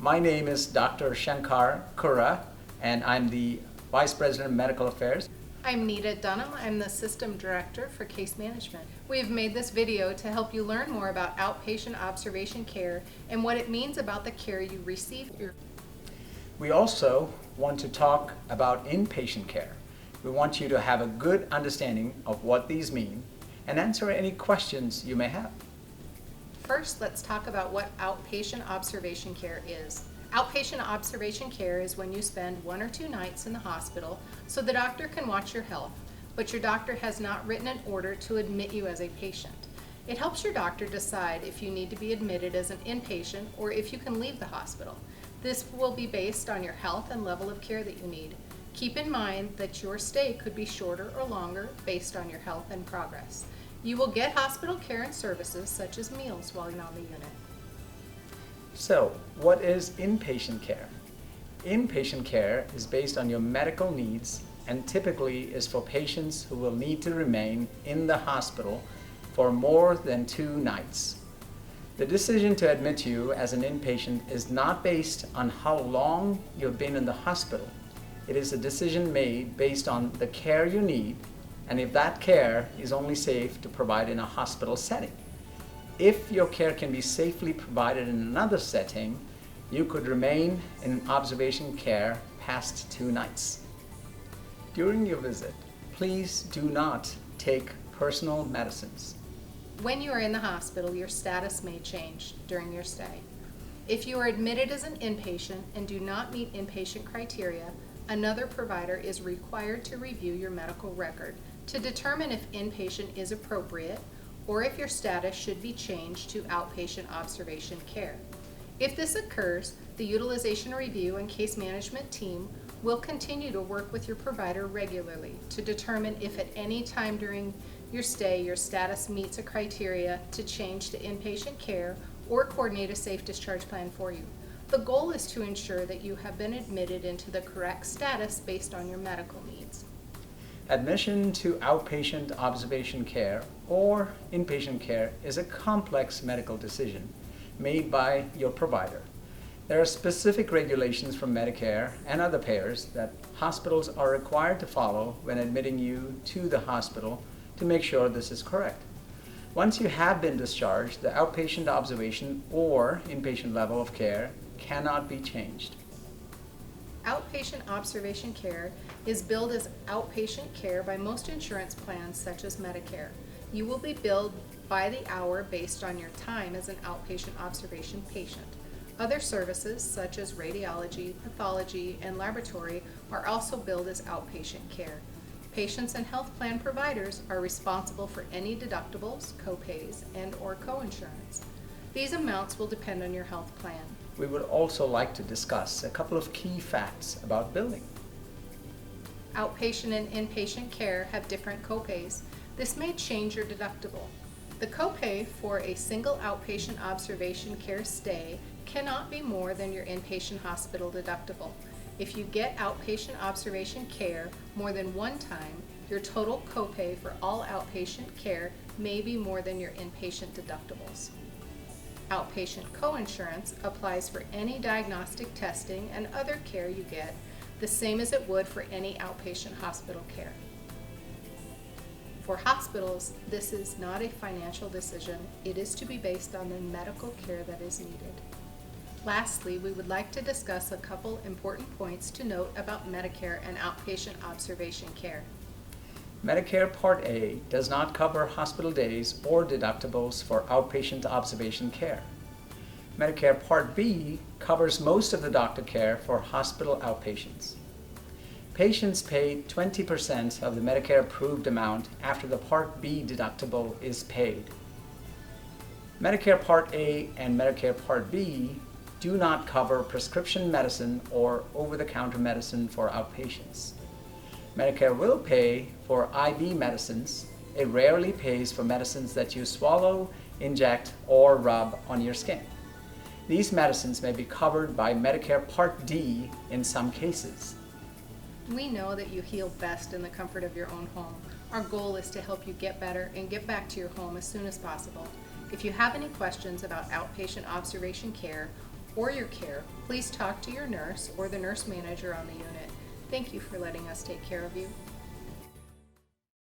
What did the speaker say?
My name is Dr. Shankar Kura, and I'm the Vice President of Medical Affairs. I'm Nita Dunham. I'm the System Director for Case Management. We have made this video to help you learn more about outpatient observation care and what it means about the care you receive. We also want to talk about inpatient care. We want you to have a good understanding of what these mean and answer any questions you may have. First, let's talk about what outpatient observation care is. Outpatient observation care is when you spend 1 or 2 nights in the hospital so the doctor can watch your health, but your doctor has not written an order to admit you as a patient. It helps your doctor decide if you need to be admitted as an inpatient or if you can leave the hospital. This will be based on your health and level of care that you need. Keep in mind that your stay could be shorter or longer based on your health and progress. You will get hospital care and services such as meals while you're on the unit. So, what is inpatient care? Inpatient care is based on your medical needs and typically is for patients who will need to remain in the hospital for more than 2 nights. The decision to admit you as an inpatient is not based on how long you've been in the hospital. It is a decision made based on the care you need and if that care is only safe to provide in a hospital setting. If your care can be safely provided in another setting, you could remain in observation care past 2 nights. During your visit, please do not take personal medicines. When you are in the hospital, your status may change during your stay. If you are admitted as an inpatient and do not meet inpatient criteria, another provider is required to review your medical record to determine if inpatient is appropriate or if your status should be changed to outpatient observation care. If this occurs, the utilization review and case management team will continue to work with your provider regularly to determine if at any time during your stay your status meets a criteria to change to inpatient care or coordinate a safe discharge plan for you. The goal is to ensure that you have been admitted into the correct status based on your medical needs. Admission to outpatient observation care or inpatient care is a complex medical decision made by your provider. There are specific regulations from Medicare and other payers that hospitals are required to follow when admitting you to the hospital to make sure this is correct. Once you have been discharged, the outpatient observation or inpatient level of care cannot be changed. Outpatient observation care is billed as outpatient care by most insurance plans such as Medicare. You will be billed by the hour based on your time as an outpatient observation patient. Other services such as radiology, pathology, and laboratory are also billed as outpatient care. Patients and health plan providers are responsible for any deductibles, copays, and/or coinsurance. These amounts will depend on your health plan. We would also like to discuss a couple of key facts about billing. Outpatient and inpatient care have different copays. This may change your deductible. The copay for a single outpatient observation care stay cannot be more than your inpatient hospital deductible. If you get outpatient observation care more than one time, your total copay for all outpatient care may be more than your inpatient deductibles. Outpatient coinsurance applies for any diagnostic testing and other care you get, the same as it would for any outpatient hospital care. For hospitals, this is not a financial decision. It is to be based on the medical care that is needed. Lastly, we would like to discuss a couple important points to note about Medicare and outpatient observation care. Medicare Part A does not cover hospital days or deductibles for outpatient observation care. Medicare Part B covers most of the doctor care for hospital outpatients. Patients pay 20% of the Medicare approved amount after the Part B deductible is paid. Medicare Part A and Medicare Part B do not cover prescription medicine or over-the-counter medicine for outpatients. Medicare will pay for IV medicines. It rarely pays for medicines that you swallow, inject, or rub on your skin. These medicines may be covered by Medicare Part D in some cases. We know that you heal best in the comfort of your own home. Our goal is to help you get better and get back to your home as soon as possible. If you have any questions about outpatient observation care or your care, please talk to your nurse or the nurse manager on the unit. Thank you for letting us take care of you.